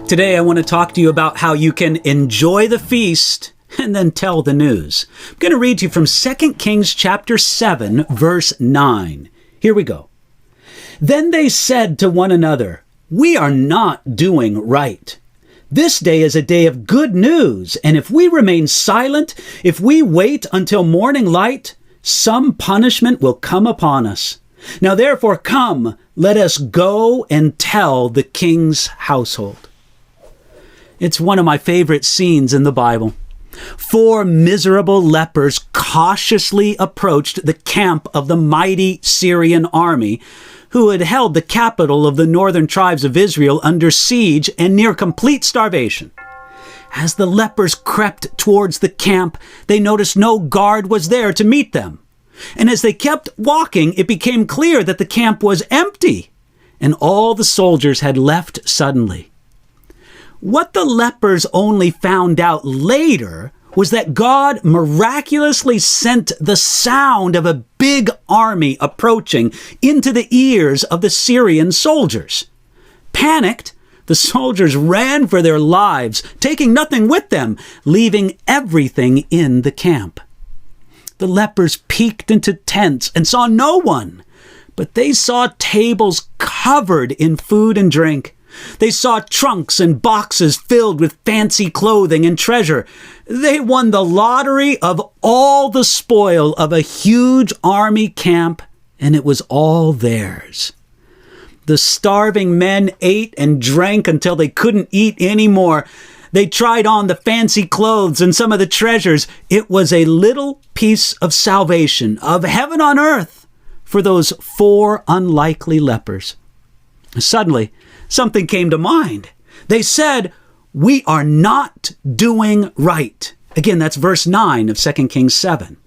Today I want to talk to you about how you can enjoy the feast and then tell the news. I'm going to read to you from 2 Kings chapter 7, verse 9. Here we go. Then they said to one another, "We are not doing right. This day is a day of good news, and if we remain silent, if we wait until morning light, some punishment will come upon us. Now therefore come, let us go and tell the king's household." It's one of my favorite scenes in the Bible. 4 miserable lepers cautiously approached the camp of the mighty Syrian army, who had held the capital of the northern tribes of Israel under siege and near complete starvation. As the lepers crept towards the camp, they noticed no guard was there to meet them. And as they kept walking, it became clear that the camp was empty, and all the soldiers had left suddenly. What the lepers only found out later was that God miraculously sent the sound of a big army approaching into the ears of the Syrian soldiers. Panicked, the soldiers ran for their lives, taking nothing with them, leaving everything in the camp. The lepers peeked into tents and saw no one, but they saw tables covered in food and drink. They saw trunks and boxes filled with fancy clothing and treasure. They won the lottery of all the spoil of a huge army camp, and it was all theirs. The starving men ate and drank until they couldn't eat anymore. They tried on the fancy clothes and some of the treasures. It was a little piece of salvation, of heaven on earth, for those 4 unlikely lepers. Suddenly, something came to mind. They said, "We are not doing right." Again, that's verse 9 of 2 Kings 7.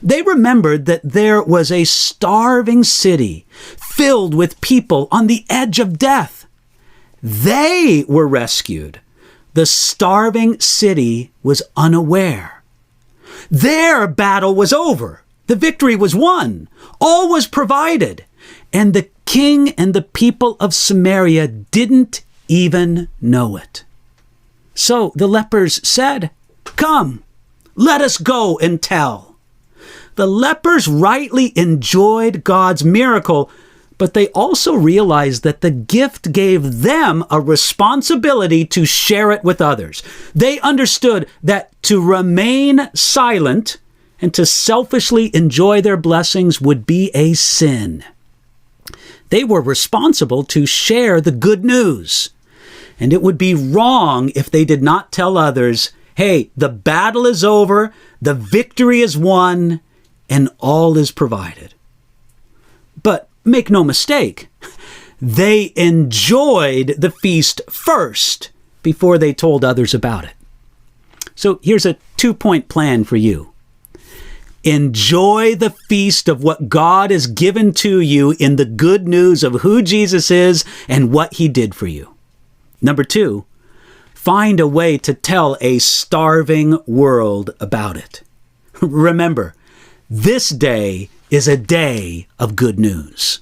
They remembered that there was a starving city filled with people on the edge of death. They were rescued. The starving city was unaware. Their battle was over. The victory was won. All was provided. And the king and the people of Samaria didn't even know it. So the lepers said, "Come, let us go and tell." The lepers rightly enjoyed God's miracle, but they also realized that the gift gave them a responsibility to share it with others. They understood that to remain silent and to selfishly enjoy their blessings would be a sin. They were responsible to share the good news. And it would be wrong if they did not tell others, hey, the battle is over, the victory is won, and all is provided. But make no mistake, they enjoyed the feast first before they told others about it. So here's a 2-point plan for you. Enjoy the feast of what God has given to you in the good news of who Jesus is and what he did for you. Number 2, find a way to tell a starving world about it. Remember, this day is a day of good news.